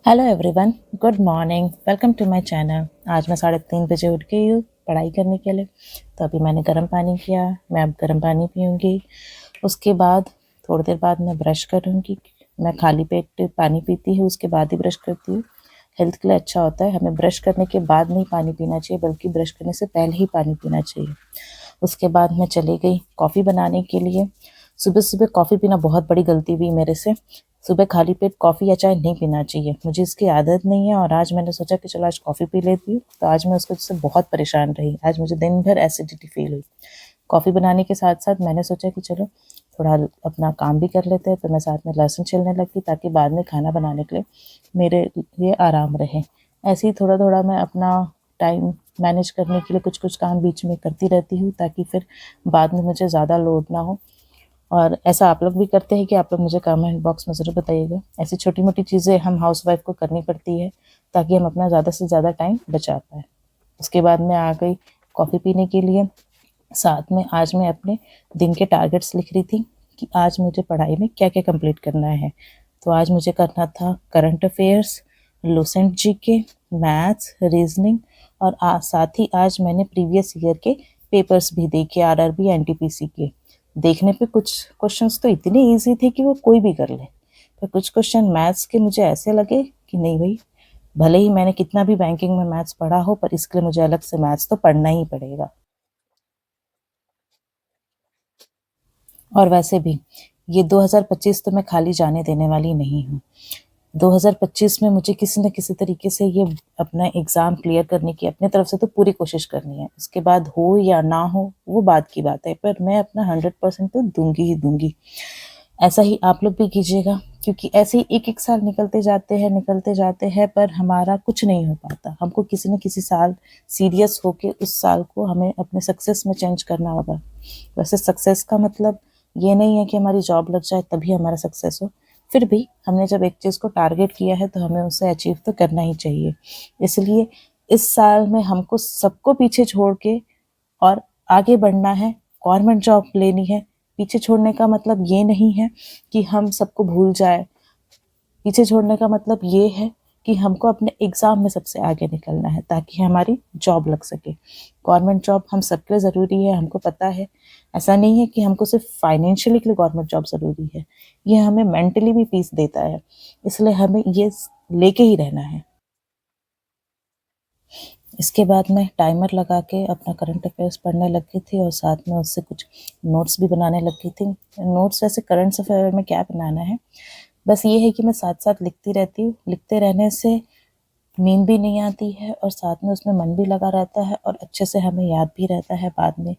Hello everyone, good morning. Welcome to my channel. आज मैं 3:30 बजे उठ गई हूँ पढ़ाई करने के लिए। तो अभी मैंने गर्म पानी किया। मैं अब गर्म पानी पीऊँगी। उसके बाद थोड़ी देर बाद मैं ब्रश करूँगी। मैं खाली पेट पानी पीती हूँ, उसके बाद ही ब्रश करती हूँ। हेल्थ के लिए अच्छा होता है। हमें ब्रश करने के बाद नहीं पानी पीना चाहिए, बल्कि ब्रश करने से पहले ही पानी पीना चाहिए। उसके बाद मैं चली गई कॉफ़ी बनाने के लिए। सुबह सुबह कॉफ़ी पीना बहुत बड़ी गलती हुई मेरे से। सुबह खाली पेट कॉफ़ी या चाय नहीं पीना चाहिए, मुझे इसकी आदत नहीं है। और आज मैंने सोचा कि चलो आज कॉफ़ी पी लेती हूँ। तो आज मैं उसको से बहुत परेशान रही। आज मुझे दिन भर एसिडिटी फील हुई। कॉफ़ी बनाने के साथ साथ मैंने सोचा कि चलो थोड़ा अपना काम भी कर लेते हैं। तो मैं साथ में लहसुन छिलने लगी, ताकि बाद में खाना बनाने के लिए मेरे लिए आराम रहे। ऐसे ही थोड़ा थोड़ा मैं अपना टाइम मैनेज करने के लिए कुछ कुछ काम बीच में करती रहती हूँ, ताकि फिर बाद में मुझे ज़्यादा लोड ना हो। और ऐसा आप लोग भी करते हैं कि आप लोग मुझे कमेंट बॉक्स में ज़रूर बताइएगा। ऐसी छोटी मोटी चीज़ें हम हाउसवाइफ को करनी पड़ती है, ताकि हम अपना ज़्यादा से ज़्यादा टाइम बचा पाएँ। उसके बाद मैं आ गई कॉफ़ी पीने के लिए। साथ में आज मैं अपने दिन के टारगेट्स लिख रही थी कि आज मुझे पढ़ाई में क्या क्या कंप्लीट करना है। तो आज मुझे करना था current affairs, Lucent GK, maths, reasoning. और साथ ही आज मैंने प्रीवियस ईयर के पेपर्स भी देखे, आरआरबी एनटीपीसी के। देखने पे कुछ क्वेश्चंस तो इतने इजी थे कि वो कोई भी कर ले, पर कुछ क्वेश्चन मैथ्स के मुझे ऐसे लगे कि नहीं भाई, भले ही मैंने कितना भी बैंकिंग में मैथ्स पढ़ा हो, पर इसके लिए मुझे अलग से मैथ्स तो पढ़ना ही पड़ेगा। और वैसे भी ये 2025 तो मैं खाली जाने देने वाली नहीं हूँ। 2025 में मुझे किसी न किसी तरीके से ये अपना एग्ज़ाम क्लियर करने की अपनी तरफ से तो पूरी कोशिश करनी है। उसके बाद हो या ना हो वो बात की बात है, पर मैं अपना 100% तो दूंगी ही दूंगी। ऐसा ही आप लोग भी कीजिएगा, क्योंकि ऐसे ही एक एक साल निकलते जाते हैं, पर हमारा कुछ नहीं हो पाता। हमको किसी न किसी साल सीरियस होके उस साल को हमें अपने सक्सेस में चेंज करना होगा। वैसे सक्सेस का मतलब ये नहीं है कि हमारी जॉब लग जाए तभी हमारा सक्सेस हो। फिर भी हमने जब एक चीज़ को टारगेट किया है तो हमें उसे अचीव तो करना ही चाहिए। इसलिए इस साल में हमको सबको पीछे छोड़ के और आगे बढ़ना है। गवर्नमेंट जॉब लेनी है। पीछे छोड़ने का मतलब ये नहीं है कि हम सबको भूल जाए। पीछे छोड़ने का मतलब ये है कि हमको अपने एग्ज़ाम में सबसे आगे निकलना है, ताकि हमारी जॉब लग सके। गवर्नमेंट जॉब हम सबके लिए ज़रूरी है, हमको पता है। ऐसा नहीं है कि हमको सिर्फ फाइनेंशियली के लिए गवर्नमेंट जॉब ज़रूरी है, ये हमें मेंटली भी पीस देता है। इसलिए हमें ये लेके ही रहना है। इसके बाद मैं टाइमर लगा के अपना करंट अफेयर्स पढ़ने लग गई थी, और साथ में उससे कुछ नोट्स भी बनाने लग गई थी। नोट्स वैसे करंट अफेयर में क्या बनाना है, बस ये है कि मैं साथ साथ लिखती रहती हूँ। लिखते रहने से नींद भी नहीं आती है, और साथ में उसमें मन भी लगा रहता है, और अच्छे से हमें याद भी रहता है बाद में।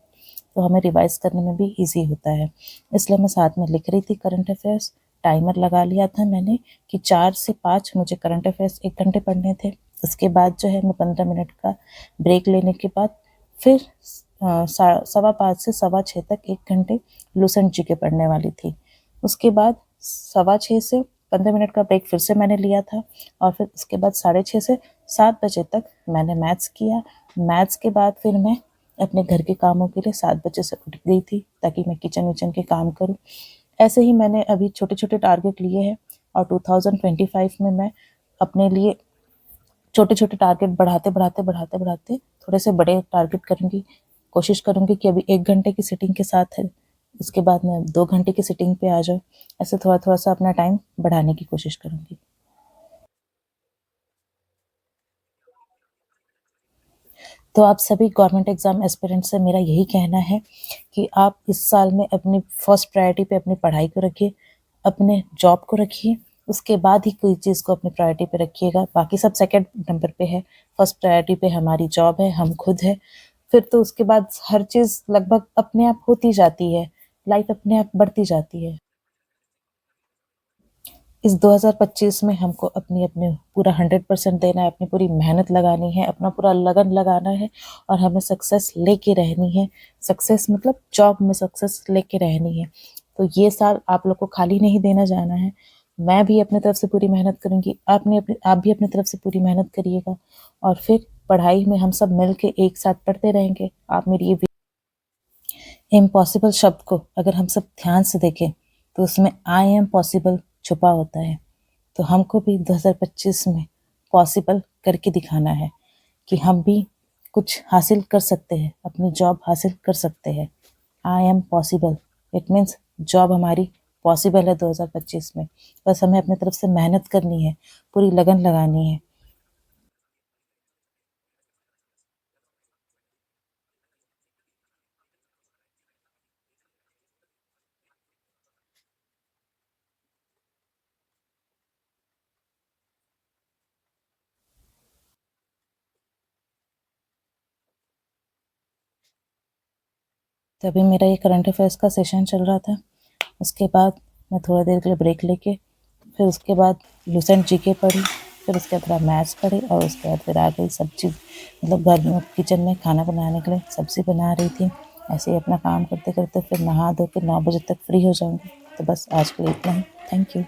तो हमें रिवाइज करने में भी ईजी होता है। इसलिए मैं साथ में लिख रही थी करंट अफेयर्स। टाइमर लगा लिया था मैंने कि 4 से 5 मुझे करंट अफेयर्स 1 घंटे पढ़ने थे। उसके बाद जो है मैं 15 मिनट का ब्रेक लेने के बाद फिर 5:15 से 6:15 तक 1 घंटे लुसेंट जी के पढ़ने वाली थी। उसके बाद 6:15 से 15 मिनट का ब्रेक फिर से मैंने लिया था, और फिर उसके बाद 6:30 से 7 बजे तक मैंने मैथ्स किया। मैथ्स के बाद फिर मैं अपने घर के कामों के लिए 7 बजे से उठ गई थी, ताकि मैं किचन विचन के काम करूँ। ऐसे ही मैंने अभी छोटे छोटे टारगेट लिए हैं, और 2025 में मैं अपने लिए छोटे छोटे टारगेट बढ़ाते थोड़े से बड़े टारगेट करूँगी। कोशिश करूँगी कि अभी 1 घंटे की सिटिंग के साथ है, उसके बाद मैं 2 घंटे की सिटिंग पे आ जाऊँ। ऐसे थोड़ा थोड़ा सा अपना टाइम बढ़ाने की कोशिश करूँगी। तो आप सभी गवर्नमेंट एग्ज़ाम एस्पिरेंट से मेरा यही कहना है कि आप इस साल में अपनी फर्स्ट प्रायोरिटी पे अपनी पढ़ाई को रखिए, अपने जॉब को रखिए। उसके बाद ही कोई चीज़ को अपनी प्रायोरिटी पे रखिएगा। बाकी सब सेकंड नंबर पे है। फर्स्ट प्रायोरिटी पे हमारी जॉब है, हम खुद हैं। फिर तो उसके बाद हर चीज़ लगभग अपने आप होती जाती है। लाइफ अपने आप बढ़ती जाती है। इस 2025 में हमको अपनी अपने पूरा 100% देना है, अपनी पूरी मेहनत लगानी है, अपना पूरा लगन लगाना है, और हमें सक्सेस लेके रहनी है। सक्सेस मतलब जॉब में सक्सेस लेके रहनी है। तो ये साल आप लोग को खाली नहीं देना जाना है। मैं भी अपनी तरफ से पूरी मेहनत करूँगी, आप भी अपनी तरफ से पूरी मेहनत करिएगा, और फिर पढ़ाई में हम सब मिल के एक साथ पढ़ते रहेंगे। आप मेरी ये इम्पॉसिबल शब्द को अगर हम सब ध्यान से देखें, तो उसमें आई एम पॉसिबल छुपा होता है। तो हमको भी 2025 में पॉसिबल करके दिखाना है कि हम भी कुछ हासिल कर सकते हैं, अपनी जॉब हासिल कर सकते हैं। I am possible, it means job हमारी पॉसिबल है 2025 में। बस हमें अपनी तरफ से मेहनत करनी है, पूरी लगन लगानी है। तभी मेरा ये करंट अफेयर्स का सेशन चल रहा था। उसके बाद मैं थोड़ा देर के लिए ब्रेक लेके फिर उसके बाद लूसेंट जीके पढ़ी, फिर उसके बाद मैथ्स पढ़ी, और उसके बाद फिर आ गई सब्जी, मतलब घर में किचन में खाना बनाने के लिए सब्जी बना रही थी। ऐसे ही अपना काम करते करते फिर नहा धो के 9 बजे तक फ्री हो जाऊंगी। तो बस आज के लिए इतना ही। Thank you.